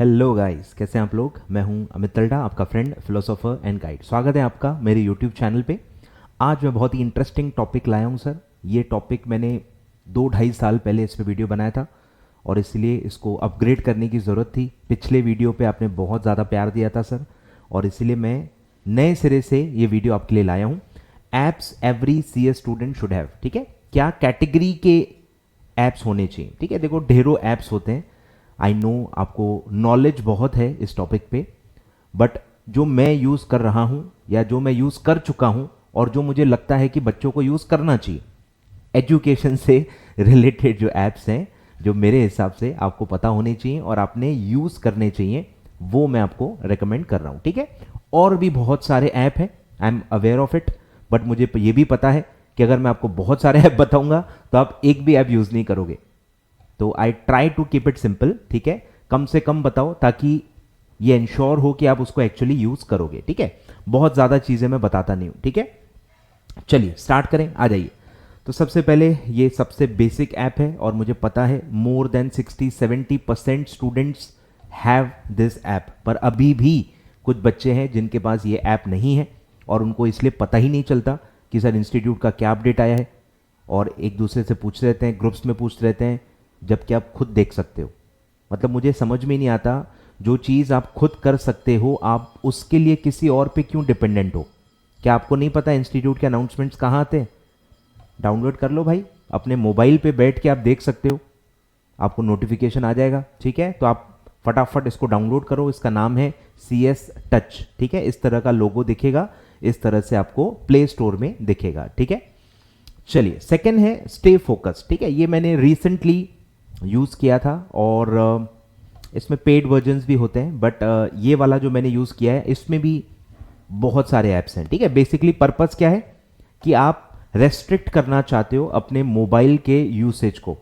Hello guys, कैसे हैं आप लोग। मैं हूं अमित तलडा, आपका फ्रेंड, फिलोसोफर एंड गाइड। स्वागत है आपका मेरे यूट्यूब चैनल पे। आज मैं बहुत ही इंटरेस्टिंग टॉपिक लाया हूं सर। ये टॉपिक मैंने 2-2.5 साल पहले इस पे वीडियो बनाया था और इसलिए इसको अपग्रेड करने की ज़रूरत थी। पिछले वीडियो पे आपने बहुत ज़्यादा प्यार दिया था सर, और इसीलिए मैं नए सिरे से ये वीडियो आपके लिए लाया हूँ। Apps every C A student should have. ठीक है, क्या कैटेगरी के ऐप्स होने चाहिए। ठीक है, देखो ढेरों ऐप्स होते हैं। आई नो आपको नॉलेज बहुत है इस टॉपिक पे, बट जो मैं यूज़ कर रहा हूँ या जो मैं यूज़ कर चुका हूँ और जो मुझे लगता है कि बच्चों को यूज़ करना चाहिए, एजुकेशन से रिलेटेड जो ऐप्स हैं, जो मेरे हिसाब से आपको पता होने चाहिए और आपने यूज़ करने चाहिए, वो मैं आपको रेकमेंड कर रहा हूँ। ठीक है, और भी बहुत सारे ऐप हैं, I am aware of it, but मुझे ये भी पता है कि अगर मैं आपको बहुत सारे ऐप बताऊंगा तो आप एक भी ऐप यूज़ नहीं करोगे। तो I try to keep it simple. ठीक है, कम से कम बताओ ताकि ये इंश्योर हो कि आप उसको एक्चुअली यूज करोगे। ठीक है, बहुत ज्यादा चीजें मैं बताता नहीं हूं। ठीक है, चलिए स्टार्ट करें, आ जाइए। तो सबसे पहले ये सबसे बेसिक ऐप है और मुझे पता है more than 60-70% students have this app, पर अभी भी कुछ बच्चे हैं जिनके पास ये ऐप नहीं है और उनको इसलिए पता ही नहीं चलता कि सर इंस्टीट्यूट का क्या अपडेट आया है, और एक दूसरे से पूछते रहते हैं, ग्रुप्स में पूछते रहते हैं, जबकि आप खुद देख सकते हो। मतलब मुझे समझ में नहीं आता, जो चीज़ आप खुद कर सकते हो आप उसके लिए किसी और पे क्यों डिपेंडेंट हो। क्या आपको नहीं पता इंस्टीट्यूट के अनाउंसमेंट्स कहाँ आते हैं? डाउनलोड कर लो भाई, अपने मोबाइल पे बैठ के आप देख सकते हो, आपको नोटिफिकेशन आ जाएगा। ठीक है, तो आप फटाफट इसको डाउनलोड करो। इसका नाम है CS टच। ठीक है, इस तरह का लोगो दिखेगा, इस तरह से आपको प्ले स्टोर में दिखेगा। ठीक है, चलिए सेकंड है स्टे फोकस। ठीक है, ये मैंने रिसेंटली यूज़ किया था और इसमें पेड वर्जन्स भी होते हैं, बट ये वाला जो मैंने यूज़ किया है इसमें भी बहुत सारे ऐप्स हैं। ठीक है, बेसिकली पर्पस क्या है कि आप रेस्ट्रिक्ट करना चाहते हो अपने मोबाइल के यूसेज को।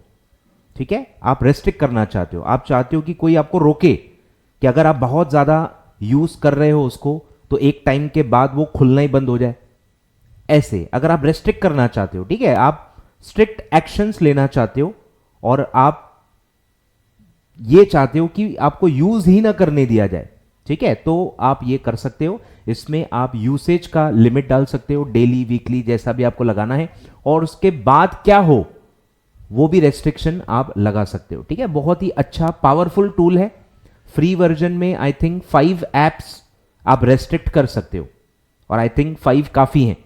ठीक है, आप रेस्ट्रिक्ट करना चाहते हो, आप चाहते हो कि कोई आपको रोके कि अगर आप बहुत ज़्यादा यूज़ कर रहे हो उसको तो एक टाइम के बाद वो खुलना ही बंद हो जाए। ऐसे अगर आप रेस्ट्रिक्ट करना चाहते हो, ठीक है, आप स्ट्रिक्ट एक्शंस लेना चाहते हो और आप ये चाहते हो कि आपको यूज ही ना करने दिया जाए, ठीक है, तो आप ये कर सकते हो। इसमें आप यूसेज का लिमिट डाल सकते हो, डेली, वीकली, जैसा भी आपको लगाना है, और उसके बाद क्या हो वो भी रेस्ट्रिक्शन आप लगा सकते हो। ठीक है, बहुत ही अच्छा पावरफुल टूल है। फ्री वर्जन में आई थिंक 5 एप्स आप रेस्ट्रिक्ट कर सकते हो और आई थिंक 5 काफी हैं,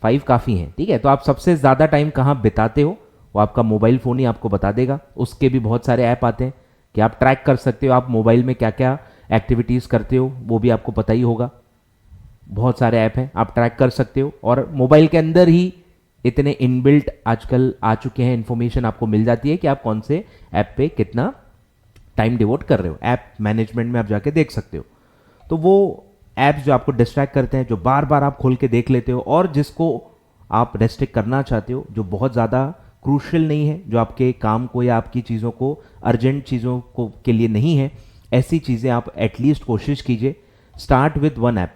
5 काफी हैं। ठीक है, तो आप सबसे ज्यादा टाइम कहां बिताते हो वो आपका मोबाइल फ़ोन ही आपको बता देगा। उसके भी बहुत सारे ऐप आते हैं कि आप ट्रैक कर सकते हो, आप मोबाइल में क्या क्या एक्टिविटीज़ करते हो वो भी आपको पता ही होगा। बहुत सारे ऐप हैं, आप ट्रैक कर सकते हो और मोबाइल के अंदर ही इतने इनबिल्ट आजकल आ चुके हैं, इन्फॉर्मेशन आपको मिल जाती है कि आप कौन से ऐप पे कितना टाइम डिवोट कर रहे हो। ऐप मैनेजमेंट में आप जाके देख सकते हो। तो वो ऐप्स जो आपको डिस्ट्रैक्ट करते हैं, जो बार बार आप खोल के देख लेते हो और जिसको आप रेस्ट्रिक्ट करना चाहते हो, जो बहुत ज़्यादा क्रूशियल नहीं है, जो आपके काम को या आपकी चीज़ों को, अर्जेंट चीज़ों को के लिए नहीं है, ऐसी चीज़ें आप एटलीस्ट कोशिश कीजिए। स्टार्ट विद 1 ऐप,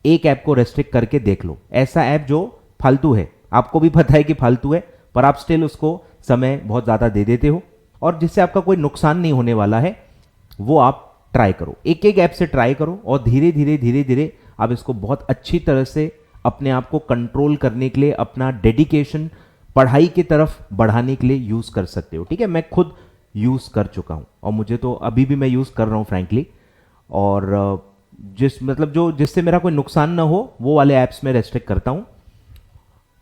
एक ऐप को रेस्ट्रिक्ट करके देख लो। ऐसा ऐप जो फालतू है, आपको भी पता है कि फालतू है, पर आप स्टिल उसको समय बहुत ज़्यादा दे देते हो और जिससे आपका कोई नुकसान नहीं होने वाला है, वो आप ट्राई करो। एक एक ऐप से ट्राई करो और धीरे धीरे धीरे धीरे आप इसको बहुत अच्छी तरह से अपने आप को कंट्रोल करने के लिए, अपना डेडिकेशन पढ़ाई की तरफ बढ़ाने के लिए यूज कर सकते हो। ठीक है, मैं खुद यूज कर चुका हूं और मुझे तो अभी भी मैं यूज कर रहा हूं फ्रैंकली, और जो जिससे मेरा कोई नुकसान ना हो वो वाले ऐप्स में रेस्ट्रिक्ट करता हूं।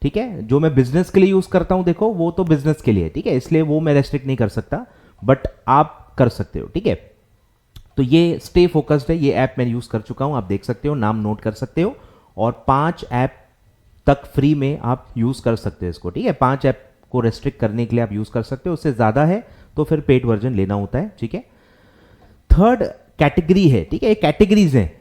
ठीक है, जो मैं बिजनेस के लिए यूज करता हूं, देखो वो तो बिजनेस के लिए, ठीक है, इसलिए वो मैं रेस्ट्रिक्ट नहीं कर सकता, बट आप कर सकते हो। ठीक है, तो ये स्टे फोकस्ड है, ये ऐप मैं यूज कर चुका हूं, आप देख सकते हो, नाम नोट कर सकते हो, और 5 ऐप तक फ्री में आप यूज कर सकते हो इसको। ठीक है, 5 ऐप को रेस्ट्रिक्ट करने के लिए आप यूज कर सकते हो, उससे ज्यादा है तो फिर पेड वर्जन लेना होता है। ठीक है, थर्ड कैटेगरी है। ठीक है, ये कैटेगरीज हैं,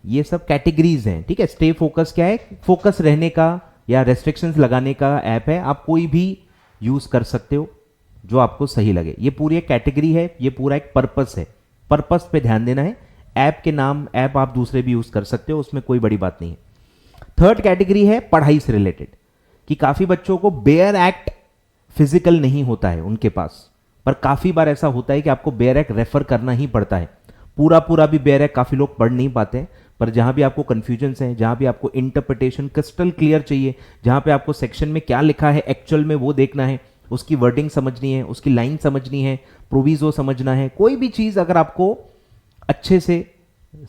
ये सब कैटेगरीज हैं। ठीक है, स्टे फोकस क्या है? फोकस रहने का या रेस्ट्रिक्शंस लगाने का ऐप है, आप कोई भी यूज कर सकते हो जो आपको सही लगे। ये पूरी एक कैटेगरी है, ये पूरा एक पर्पस है, पर्पस पे ध्यान देना है। ऐप के नाम, ऐप आप दूसरे भी यूज कर सकते हो, उसमें कोई बड़ी बात नहीं है। थर्ड कैटेगरी है पढ़ाई से रिलेटेड, कि काफी बच्चों को बेयर एक्ट फिजिकल नहीं होता है उनके पास, पर काफ़ी बार ऐसा होता है कि आपको बेयर एक्ट रेफर करना ही पड़ता है। पूरा पूरा भी बेयर एक्ट काफ़ी लोग पढ़ नहीं पाते हैं, पर जहाँ भी आपको कन्फ्यूजन्स हैं, जहाँ भी आपको इंटरप्रिटेशन क्रिस्टल क्लियर चाहिए, जहाँ पे आपको सेक्शन में क्या लिखा है एक्चुअल में वो देखना है, उसकी वर्डिंग समझनी है, उसकी लाइन समझनी है, प्रोविजो समझना है, कोई भी चीज़ अगर आपको अच्छे से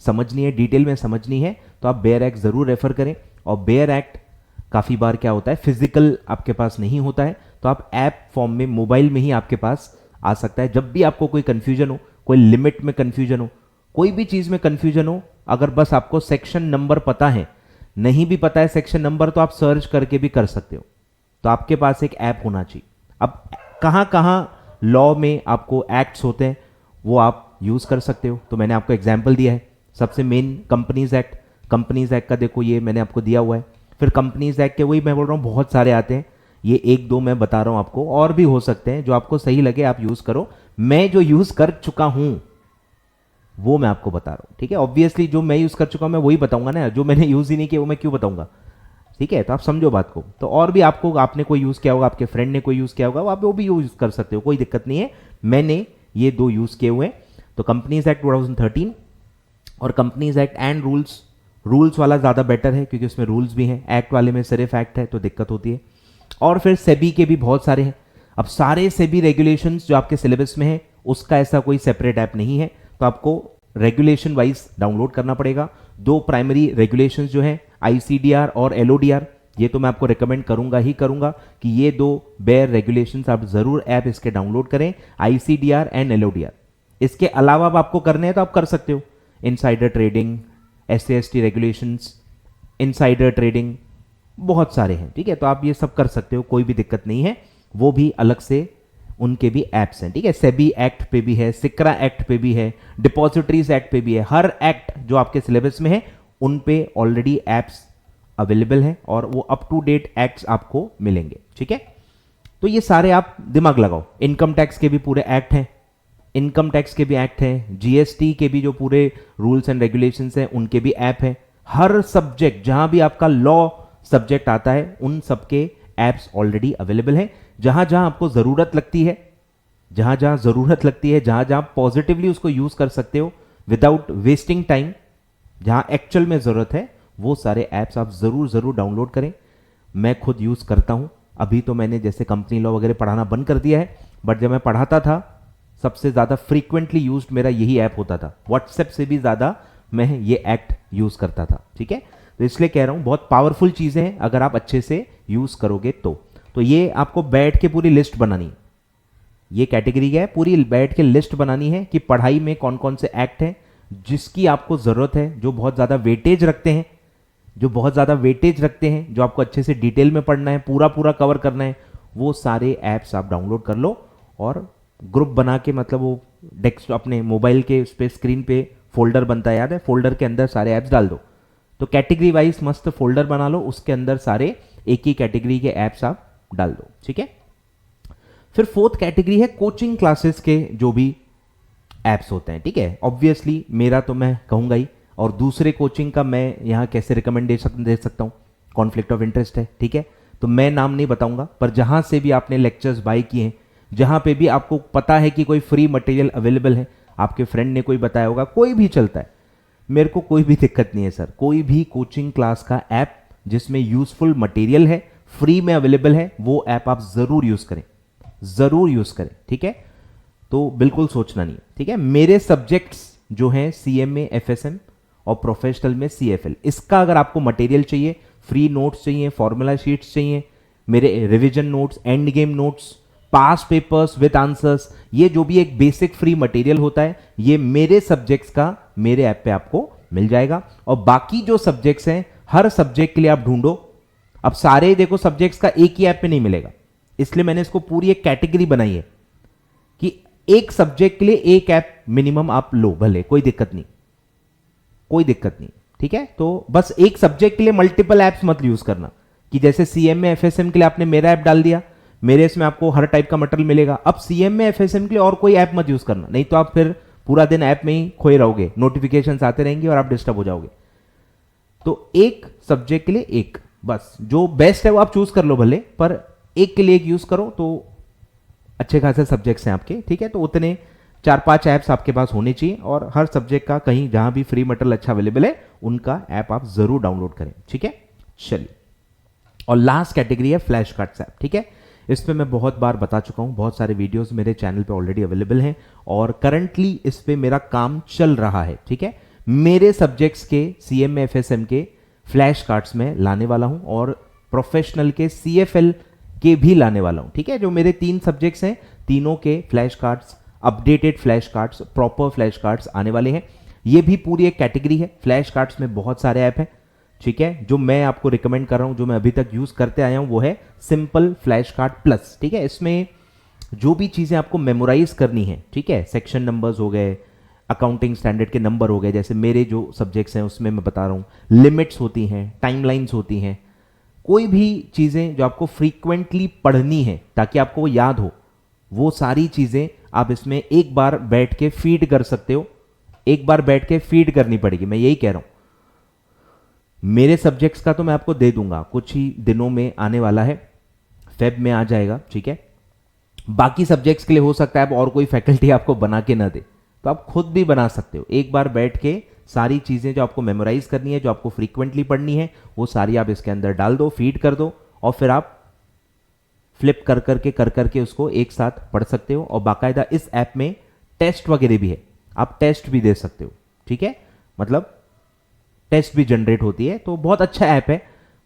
समझनी है, डिटेल में समझनी है, तो आप बेयर एक्ट ज़रूर रेफर करें। और बेयर एक्ट काफ़ी बार क्या होता है, फिजिकल आपके पास नहीं होता है, तो आप ऐप फॉर्म में मोबाइल में ही आपके पास आ सकता है। जब भी आपको कोई कन्फ्यूजन हो, कोई लिमिट में कन्फ्यूजन हो, कोई भी चीज़ में कन्फ्यूजन हो, अगर बस आपको सेक्शन नंबर पता है, नहीं भी पता है सेक्शन नंबर, तो आप सर्च करके भी कर सकते हो। तो आपके पास एक ऐप होना चाहिए। अब कहाँ कहाँ लॉ में आपको एक्ट्स होते हैं वो आप यूज़ कर सकते हो। तो मैंने आपको एग्जाम्पल दिया है, सबसे main companies act. Companies act का देखो ये मैंने आपको दिया हुआ है। फिर कंपनीज एक्ट के वही मैं बोल रहा हूँ बहुत सारे आते हैं, ये एक दो मैं बता रहा हूँ आपको, और भी हो सकते हैं, जो आपको सही लगे आप यूज़ करो। मैं जो यूज़ कर चुका हूँ वो मैं आपको बता रहा हूँ, ठीक है। ऑब्वियसली जो मैं यूज़ कर चुका हूँ मैं वही बताऊंगा ना, जो मैंने यूज़ ही नहीं किया वो मैं क्यों बताऊंगा, ठीक है। तो आप समझो बात को। तो और भी आपको, आपने कोई यूज़ किया होगा, आपके फ्रेंड ने कोई यूज़ किया होगा, आप वो भी यूज़ कर सकते हो, कोई दिक्कत नहीं है। मैंने ये दो यूज़ किए हुए हैं। तो कंपनीज एक्ट 2013 और companies act and rules. Rules वाला ज़्यादा बेटर है क्योंकि उसमें रूल्स भी हैं, एक्ट वाले में सिर्फ एक्ट है तो दिक्कत होती है। और फिर सेबी के भी बहुत सारे हैं। अब सारे सेबी रेगुलेशंस जो आपके सिलेबस में है उसका ऐसा कोई सेपरेट ऐप नहीं है, तो आपको रेगुलेशन वाइज डाउनलोड करना पड़ेगा। दो प्राइमरी रेगुलेशंस जो हैं आईसीडीआर और एलओडीआर, ये तो मैं आपको रिकमेंड करूंगा ही करूंगा कि ये दो बेयर रेगुलेशंस आप जरूर ऐप इसके डाउनलोड करें, आईसीडीआर एंड एलओडीआर। इसके अलावा अब आपको करने हैं तो आप कर सकते हो, insider trading, SC ST regulations, insider trading, बहुत सारे हैं, ठीक है। तो आप ये सब कर सकते हो, कोई भी दिक्कत नहीं है। वो भी अलग से उनके भी एप्स हैं, ठीक है। सेबी एक्ट पे भी है, सिक्रा एक्ट पे भी है, डिपॉजिटरीज एक्ट पे भी है। हर एक्ट जो आपके सिलेबस में है उन पे ऑलरेडी एप्स अवेलेबल हैं और वो अप टू डेट एक्ट्स आपको मिलेंगे, ठीक है। तो ये सारे आप दिमाग लगाओ। इनकम टैक्स के भी पूरे एक्ट हैं, इनकम टैक्स के भी एक्ट हैं, जीएसटी के भी जो पूरे रूल्स एंड रेगुलेशंस हैं उनके भी ऐप हैं। हर सब्जेक्ट जहां भी आपका लॉ सब्जेक्ट आता है उन सबके एप्स ऑलरेडी अवेलेबल हैं। जहां जहां आपको जरूरत लगती है, जहां जहां जरूरत लगती है, जहां जहां पॉजिटिवली उसको यूज कर सकते हो विदाउट वेस्टिंग टाइम, जहां एक्चुअल में जरूरत है, वो सारे ऐप्स आप जरूर जरूर डाउनलोड करें। मैं खुद यूज करता हूं। अभी तो मैंने जैसे कंपनी लॉ वगैरह पढ़ाना बंद कर दिया है, बट जब मैं पढ़ाता था सबसे ज्यादा फ्रीक्वेंटली यूज्ड मेरा यही ऐप होता था। व्हाट्सएप से भी ज्यादा मैं ये एक्ट यूज करता था, ठीक है। तो इसलिए कह रहा हूं बहुत पावरफुल चीजें हैं अगर आप अच्छे से यूज करोगे तो ये आपको बैठ के पूरी लिस्ट बनानी है। ये कैटेगरी क्या है, पूरी बैठ के लिस्ट बनानी है कि पढ़ाई में कौन कौन से एक्ट हैं जिसकी आपको जरूरत है, जो बहुत ज्यादा वेटेज रखते हैं, जो बहुत ज्यादा वेटेज रखते हैं, जो आपको अच्छे से डिटेल में पढ़ना है, पूरा पूरा कवर करना है, वो सारे ऐप्स आप डाउनलोड कर लो और ग्रुप बना के, मतलब वो डेस्क अपने मोबाइल के उस पे स्क्रीन पे फोल्डर बनता है, याद है, फोल्डर के अंदर सारे ऐप्स डाल दो। तो कैटेगरी वाइज मस्त फोल्डर बना लो, उसके अंदर सारे एक ही कैटेगरी के ऐप्स आप डाल दो, ठीक है। फिर फोर्थ कैटेगरी है कोचिंग क्लासेस के जो भी ऐप्स होते हैं, ठीक है। ऑब्वियसली मेरा तो मैं कहूंगा ही, और दूसरे कोचिंग का मैं यहाँ कैसे रिकमेंडेशन दे सकता हूँ, कॉन्फ्लिक्ट ऑफ इंटरेस्ट है, ठीक है। तो मैं नाम नहीं बताऊंगा, पर जहां से भी आपने लेक्चर्स बाय किए हैं, जहां पे भी आपको पता है कि कोई फ्री मटेरियल अवेलेबल है, आपके फ्रेंड ने कोई बताया होगा, कोई भी चलता है, मेरे को कोई भी दिक्कत नहीं है सर। कोई भी कोचिंग क्लास का ऐप जिसमें यूजफुल मटेरियल है, फ्री में अवेलेबल है, वो ऐप आप जरूर यूज करें, जरूर यूज करें, ठीक है। तो बिल्कुल सोचना नहीं है, ठीक है। मेरे सब्जेक्ट्स जो हैं सीएमए, एफएसएम और प्रोफेशनल में सीएफएल, इसका अगर आपको मटेरियल चाहिए, फ्री नोट्स चाहिए, फॉर्मूला शीट्स चाहिए, मेरे revision notes, end game notes, pass papers with answers, ये जो भी एक बेसिक फ्री मटेरियल होता है, ये मेरे सब्जेक्ट्स का मेरे ऐप पे आपको मिल जाएगा। और बाकी जो सब्जेक्ट्स हैं, हर सब्जेक्ट के लिए आप ढूंढो। अब सारे देखो सब्जेक्ट्स का एक ही ऐप पे नहीं मिलेगा, इसलिए मैंने इसको पूरी एक कैटेगरी बनाई है कि एक सब्जेक्ट के लिए एक ऐप मिनिमम आप लो, भले कोई दिक्कत नहीं, कोई दिक्कत नहीं, ठीक है। तो बस एक सब्जेक्ट के लिए मल्टीपल ऐप्स मत यूज करना, कि जैसे सीएमए, एफएसएम के लिए आपने मेरा ऐप डाल दिया, मेरे इसमें आपको हर टाइप का मटेरियल मिलेगा। अब सीएमए, एफएसएम के लिए और कोई ऐप मत यूज करना, नहीं तो आप फिर पूरा दिन ऐप में ही खोए रहोगे, नोटिफिकेशंस आते रहेंगे और आप डिस्टर्ब हो जाओगे। तो एक सब्जेक्ट के लिए एक, बस जो बेस्ट है वो आप चूज कर लो भले, पर एक के लिए एक यूज करो तो अच्छे खासे सब्जेक्ट्स हैं आपके, ठीक है। तो उतने 4-5 ऐप्स आपके पास होने चाहिए और हर सब्जेक्ट का कहीं जहां भी फ्री मटेरियल अच्छा अवेलेबल है उनका ऐप आप जरूर डाउनलोड करें, ठीक है। चलिए, और लास्ट कैटेगरी है फ्लैश कार्ड्स ऐप, ठीक है। इस पे मैं बहुत बार बता चुका हूं, बहुत सारे वीडियोस मेरे चैनल पे ऑलरेडी अवेलेबल हैं और करंटली इस पे मेरा काम चल रहा है, ठीक है। मेरे सब्जेक्ट्स के CMA FSM के फ्लैश कार्ड्स में लाने वाला हूं और प्रोफेशनल के CFL के भी लाने वाला हूं, ठीक है। जो मेरे 3 सब्जेक्ट्स हैं तीनों के flash cards, updated flash cards, proper flash cards आने वाले हैं। ये भी पूरी एक कैटेगरी है। फ्लैश कार्ड्स में बहुत सारे ऐप हैं, ठीक है। जो मैं आपको रिकमेंड कर रहा हूं, जो मैं अभी तक यूज करते आया हूं, वो है सिंपल फ्लैश कार्ड प्लस, ठीक है। इसमें जो भी चीजें आपको मेमोराइज करनी है, ठीक है, सेक्शन नंबर्स हो गए, अकाउंटिंग स्टैंडर्ड के नंबर हो गए, जैसे मेरे जो सब्जेक्ट्स हैं उसमें मैं बता रहा हूं, लिमिट्स होती हैं, टाइमलाइंस होती हैं, कोई भी चीजें जो आपको फ्रीक्वेंटली पढ़नी है ताकि आपको वो याद हो, वो सारी चीजें आप इसमें एक बार बैठ के फीड कर सकते हो। एक बार बैठ के फीड करनी पड़ेगी, मैं यही कह रहा हूं। मेरे सब्जेक्ट्स का तो मैं आपको दे दूंगा, कुछ ही दिनों में आने वाला है, फेब में आ जाएगा, ठीक है। बाकी सब्जेक्ट्स के लिए हो सकता है अब और कोई फैकल्टी आपको बना के ना दे, तो आप खुद भी बना सकते हो। एक बार बैठ के सारी चीजें जो आपको मेमोराइज करनी है, जो आपको फ्रीक्वेंटली पढ़नी है, वो सारी आप इसके अंदर डाल दो, फीड कर दो और फिर आप फ्लिप कर करके उसको एक साथ पढ़ सकते हो। और बाकायदा इस ऐप में टेस्ट वगैरह भी है, आप टेस्ट भी दे सकते हो, ठीक है। मतलब टेस्ट भी जनरेट होती है, तो बहुत अच्छा ऐप है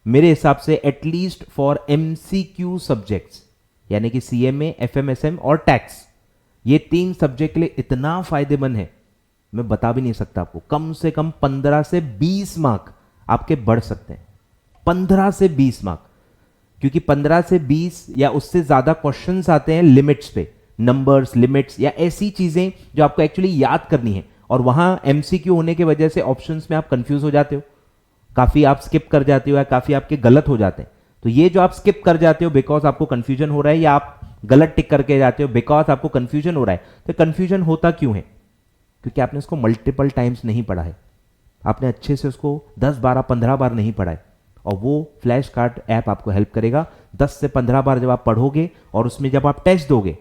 मेरे हिसाब से, एटलीस्ट फॉर MCQ सब्जेक्ट्स, यानी कि CMA, FMSM और टैक्स। ये 3 सब्जेक्ट के लिए इतना फायदेमंद है, मैं बता भी नहीं सकता आपको। कम से कम 15 से 20 मार्क आपके बढ़ सकते हैं, 15 से 20 मार्क, क्योंकि 15 से 20 या उससे ज्यादा क्वेश्चंस आते हैं लिमिट्स पे, नंबर्स, लिमिट्स या ऐसी चीजें जो आपको एक्चुअली याद करनी है। और वहां MCQ होने की वजह से ऑप्शंस में आप कंफ्यूज हो जाते हो, काफी आप स्किप कर जाते हो या काफी आपके गलत हो जाते हैं। तो ये जो आप स्किप कर जाते हो बिकॉज आपको कंफ्यूजन हो रहा है, या आप गलत टिक करके जाते हो बिकॉज आपको कंफ्यूजन हो रहा है, तो कंफ्यूजन होता क्यों है? क्योंकि आपने उसको मल्टीपल टाइम्स नहीं पढ़ा है, आपने अच्छे से उसको 10, 12, 15 बार नहीं पढ़ा है। और वो फ्लैश कार्ड ऐप आपको हेल्प करेगा। 10 से 15 बार जब आप पढ़ोगे और उसमें जब आप टेस्ट दोगे,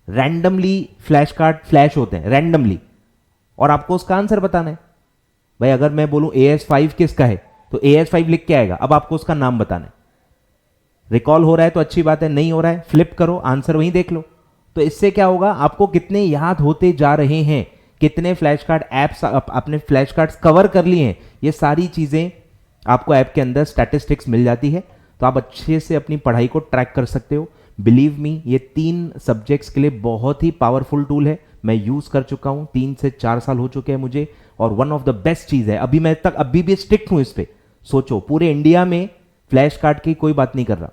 रैंडमली फ्लैश कार्ड फ्लैश होते हैं, रैंडमली, और आपको उसका आंसर बताना है। भाई अगर मैं बोलूं AS5 किसका है, तो AS5 लिख के आएगा, अब आपको उसका नाम बताना है। रिकॉल हो रहा है तो अच्छी बात है, नहीं हो रहा है फ्लिप करो, आंसर वहीं देख लो। तो इससे क्या होगा, आपको कितने याद होते जा रहे हैं, कितने फ्लैश कार्ड ऐप्स अपने फ्लैश कार्ड्स कवर कर लिए हैं, ये सारी चीजें आपको ऐप के अंदर स्टैटिस्टिक्स मिल जाती है। तो आप अच्छे से अपनी पढ़ाई को ट्रैक कर सकते हो। बिलीव मी, ये 3 सब्जेक्ट्स के लिए बहुत ही पावरफुल टूल है। मैं यूज कर चुका हूं, 3 से 4 साल हो चुके हैं मुझे, और वन ऑफ द बेस्ट चीज है। अभी भी स्ट्रिक्ट हूं इस पे। सोचो, पूरे इंडिया में फ्लैश कार्ड की कोई बात नहीं कर रहा,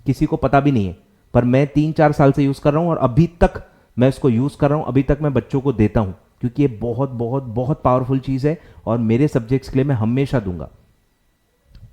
किसी को पता भी नहीं है, पर मैं 3-4 साल से यूज कर रहा हूं और अभी तक मैं इसको यूज कर रहा हूं, अभी तक मैं बच्चों को देता हूं, क्योंकि ये बहुत बहुत बहुत पावरफुल चीज है और मेरे सब्जेक्ट्स के लिए मैं हमेशा दूंगा।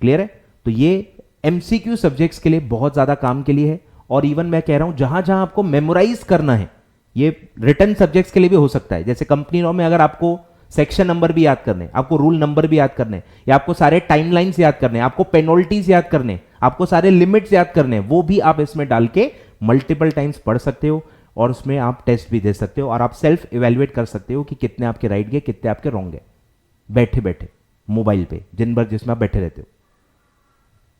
क्लियर है? तो ये MCQ सब्जेक्ट्स के लिए बहुत ज्यादा काम के लिए है। और इवन मैं कह रहा हूं जहां जहां आपको मेमोराइज करना है, ये रिटर्न सब्जेक्ट्स के लिए भी हो सकता है। जैसे कंपनी लॉ में अगर आपको सेक्शन नंबर भी याद करने, आपको रूल नंबर भी याद करने, या आपको सारे टाइमलाइंस याद करने, आपको पेनल्टीज याद करने, आपको सारे लिमिट्स याद करने, वो भी आप इसमें डाल के मल्टीपल टाइम्स पढ़ सकते हो और उसमें आप टेस्ट भी दे सकते हो और आप सेल्फ इवेल्युएट कर सकते हो कि कितने आपके राइट गए, कितने आपके रॉन्ग गए, बैठे बैठे मोबाइल पे, दिन भर जिसमें आप बैठे रहते हो।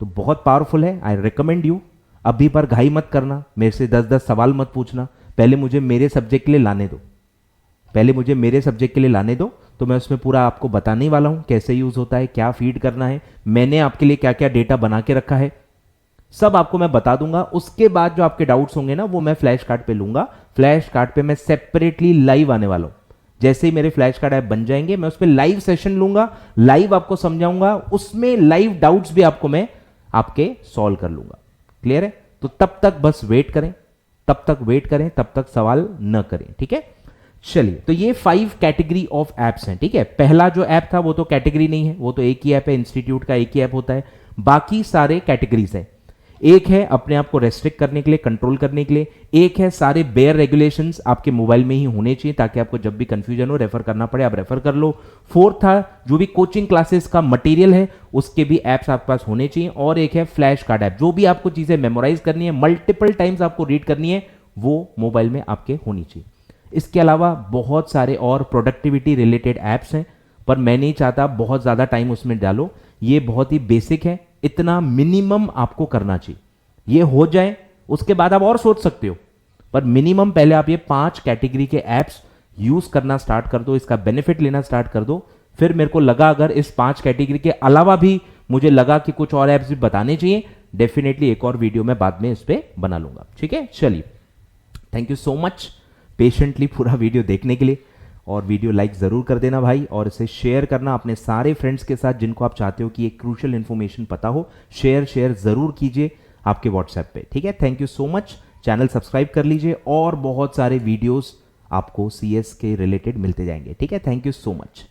तो बहुत पावरफुल है, आई रिकमेंड यू। अभी पर घाई मत करना, मेरे से 10-10 सवाल मत पूछना, पहले मुझे मेरे सब्जेक्ट के लिए लाने दो, पहले मुझे मेरे सब्जेक्ट के लिए लाने दो, तो मैं उसमें पूरा आपको बताने वाला हूं कैसे यूज होता है, क्या फीड करना है, मैंने आपके लिए क्या क्या डेटा बना के रखा है, सब आपको मैं बता दूंगा। उसके बाद जो आपके डाउट्स होंगे ना, वो मैं फ्लैश कार्ड पे लूंगा। फ्लैश कार्ड पे मैं सेपरेटली लाइव आने वाला हूं। जैसे ही मेरे फ्लैश कार्ड ऐप बन जाएंगे, मैं उस पर लाइव सेशन लूंगा, लाइव आपको समझाऊंगा, उसमें लाइव डाउट्स भी आपको मैं आपके सॉल्व कर लूंगा। क्लियर है? तो तब तक बस वेट करें, तब तक वेट करें, तब तक सवाल न करें, ठीक है? चलिए, तो ये 5 कैटेगरी ऑफ एप्स हैं, ठीक है? पहला जो ऐप था वो तो कैटेगरी नहीं है, वो तो एक ही ऐप है, इंस्टीट्यूट का एक ही ऐप होता है। बाकी सारे कैटेगरीज हैं। एक है अपने आप को रेस्ट्रिक्ट करने के लिए, कंट्रोल करने के लिए। एक है सारे बेयर रेगुलेशंस आपके मोबाइल में ही होने चाहिए, ताकि आपको जब भी कंफ्यूजन हो, रेफर करना पड़े, आप रेफर कर लो। फोर्थ था जो भी कोचिंग क्लासेस का मटेरियल है, उसके भी एप्स आपके पास होने चाहिए। और एक है फ्लैश कार्ड ऐप, जो भी आपको चीजें मेमोराइज करनी है, मल्टीपल टाइम्स आपको रीड करनी है, वो मोबाइल में आपके होनी चाहिए। इसके अलावा बहुत सारे और प्रोडक्टिविटी रिलेटेड ऐप्स हैं, पर मैं नहीं चाहता बहुत ज़्यादा टाइम उसमें डालो। ये बहुत ही बेसिक है, इतना मिनिमम आपको करना चाहिए। ये हो जाए उसके बाद आप और सोच सकते हो, पर मिनिमम पहले आप ये 5 कैटेगरी के ऐप्स यूज करना स्टार्ट कर दो, इसका बेनिफिट लेना स्टार्ट कर दो। फिर मेरे को लगा अगर इस 5 कैटेगरी के अलावा भी मुझे लगा कि कुछ और ऐप्स भी बताने चाहिए, डेफिनेटली एक और वीडियो मैं बाद में इस पे बना लूंगा। ठीक है, चलिए, thank you so much patiently पूरा वीडियो देखने के लिए। और वीडियो लाइक ज़रूर कर देना भाई, और इसे शेयर करना अपने सारे फ्रेंड्स के साथ जिनको आप चाहते हो कि एक क्रूशियल इन्फॉर्मेशन पता हो। शेयर ज़रूर कीजिए आपके व्हाट्सएप पे। ठीक है, thank you so much. Channel subscribe कर लीजिए और बहुत सारे वीडियोस आपको सीएस के रिलेटेड मिलते जाएंगे। ठीक है, थैंक यू सो मच।